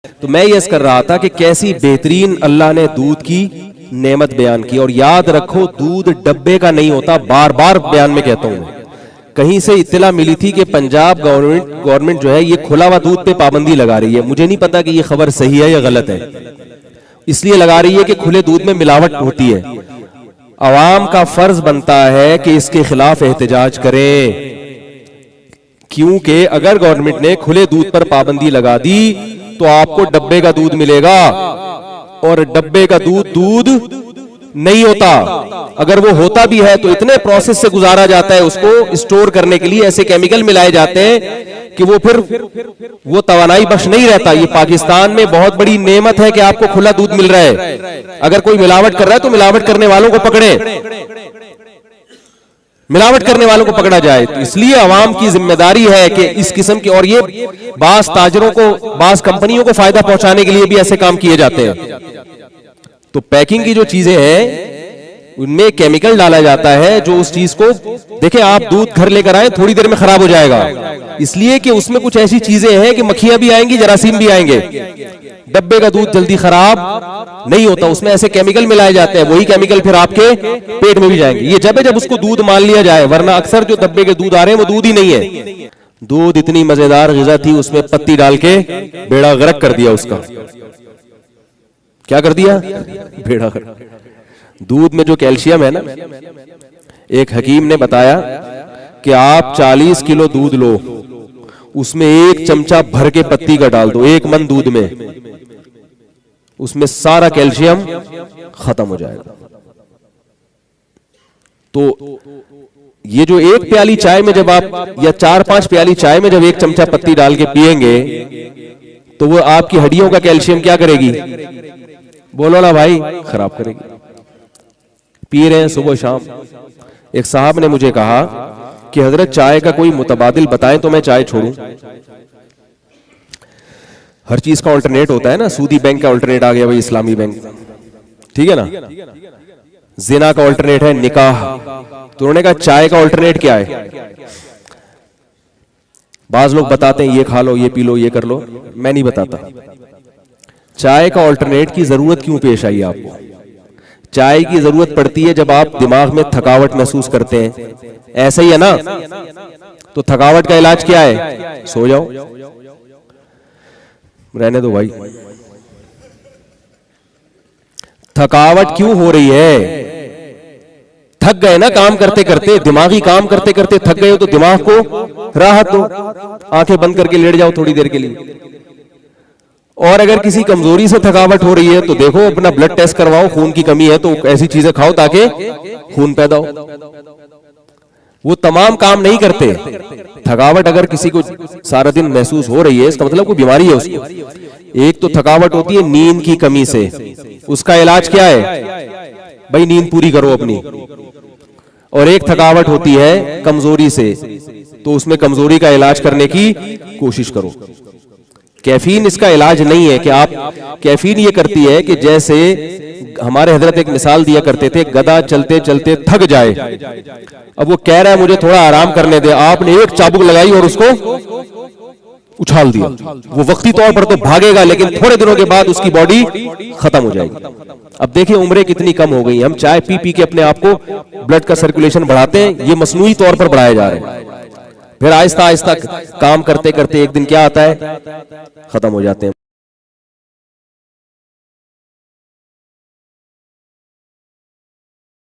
तो मैं यस कर रहा था कि कैसी बेहतरीन अल्लाह ने दूध की नेमत बयान की। और याद रखो, दूध डब्बे का नहीं होता, बार बार बयान में कहता हूं। कहीं से इत्तला मिली थी कि पंजाब गवर्नमेंट जो है ये खुला हुआ दूध पे पाबंदी लगा रही है। मुझे नहीं पता कि ये खबर सही है या गलत है, इसलिए लगा रही है कि खुले दूध में मिलावट होती है। अवाम का फर्ज बनता है कि इसके खिलाफ एहतजाज करें, क्योंकि अगर गवर्नमेंट ने खुले दूध पर पाबंदी लगा दी तो आपको डब्बे का दूध मिलेगा, और डब्बे का दूध नहीं होता। अगर वो होता भी है तो इतने प्रोसेस से गुजारा जाता है, उसको स्टोर करने के लिए ऐसे केमिकल मिलाए जाते हैं कि वो फिर वो तवानाई बख्श नहीं रहता। ये पाकिस्तान में बहुत बड़ी नेमत है कि आपको खुला दूध मिल रहा है। अगर कोई मिलावट कर रहा है तो मिलावट करने वालों को पकड़े, मिलावट करने वालों को पकड़ा जाए। तो इसलिए अवाम की जिम्मेदारी है कि इस किस्म की, और ये बास ताजरों को, बास कंपनियों को फायदा पहुंचाने के लिए भी ऐसे काम किए जाते हैं। तो पैकिंग की जो चीजें हैं उनमें केमिकल डाला जाता है जो उस चीज को, देखें आप दूध घर लेकर आए थोड़ी देर में खराब हो जाएगा, इसलिए कि उसमें कुछ ऐसी चीजें हैं कि मक्खियां भी आएंगी, जरासीम भी आएंगे। डब्बे का दूध जल्दी खराब नहीं होता, उसमें ऐसे केमिकल मिलाए जाते हैं, वही केमिकल फिर आपके पेट में भी जाएंगे। ये जब उसको दूध मान लिया जाए, वरना अक्सर जो डब्बे के दूध आ रहे हैं वो दूध ही नहीं है। दूध इतनी मजेदार ग़िज़ा थी, उसमें पत्ती डाल के बेड़ा गर्क कर दिया उसका। क्या कर दिया? बेड़ा गर्क। दूध में जो कैल्शियम है ना, एक हकीम ने बताया कि आप 40 किलो दूध लो, उसमें 1 चमचा भर के पत्ती का डाल दो, 1 मन दूध में, उसमें सारा कैल्शियम खत्म हो जाएगा। तो ये जो 1 प्याली चाय में जब आप, या 4-5 प्याली चाय में जब 1 चमचा पत्ती डाल के पिएंगे तो वो आपकी हड्डियों का कैल्शियम क्या करेगी? बोलो ना भाई, खराब करेगी। पी रहे हैं सुबह शाम। एक साहब ने मुझे कहा कि हजरत चाय का कोई मुतबादिल बताएं तो मैं चाय छोड़ूं। हर चीज का अल्टरनेट होता है ना, सूदी बैंक का अल्टरनेट आ गया भाई, इस्लामी बैंक, ठीक है ना। जिना का अल्टरनेट है निकाह, तो उन्होंने कहा चाय का अल्टरनेट क्या है? बाज लोग बताते हैं ये खा लो, ये पी लो, ये कर लो, मैं नहीं बताता। चाय का अल्टरनेट की जरूरत क्यों पेश आई आपको? चाय की जरूरत पड़ती है जब आप दिमाग में थकावट महसूस करते हैं, ऐसा ही है ना। तो थकावट का इलाज क्या है? सो जाओ। रहने दो भाई। थकावट क्यों हो रही है? थक गए ना काम करते करते, दिमागी काम करते करते थक गए हो, तो दिमाग को राहत दो, आंखें बंद करके लेट जाओ थोड़ी देर के लिए। और अगर किसी कमजोरी से थकावट हो रही है तो देखो, अपना ब्लड टेस्ट करवाओ, खून की कमी है तो ऐसी चीजें खाओ ताकि खून पैदा हो। वो तमाम काम नहीं करते। थकावट अगर किसी को सारा दिन महसूस हो रही है, इसका मतलब कोई बीमारी है उसको। एक तो थकावट होती है नींद की कमी से, उसका इलाज क्या है भाई? नींद पूरी करो अपनी। और एक थकावट होती है कमजोरी से, तो उसमें कमजोरी का इलाज करने की कोशिश करो। कैफीन इसका इलाज नहीं है कि आप, कैफीन ये करती है कि जैसे हमारे हजरत एक मिसाल दिया करते थे, गधा चलते चलते थक जाए, अब वो कह रहा है मुझे थोड़ा आराम करने दे, आपने एक चाबुक लगाई और उसको उछाल दिया। वो वक्ती तौर पर तो भागेगा, लेकिन थोड़े दिनों के बाद उसकी बॉडी खत्म हो जाएगी। अब देखिए उम्रें कितनी कम हो गई। हम चाय पी पी के अपने आप को, ब्लड का सर्कुलेशन बढ़ाते हैं, ये मसनूई तौर पर बढ़ाए जा रहे हैं। फिर आहिस्ता आहिस्ता काम करते करते एक दिन क्या आता है? खत्म हो जाते हैं।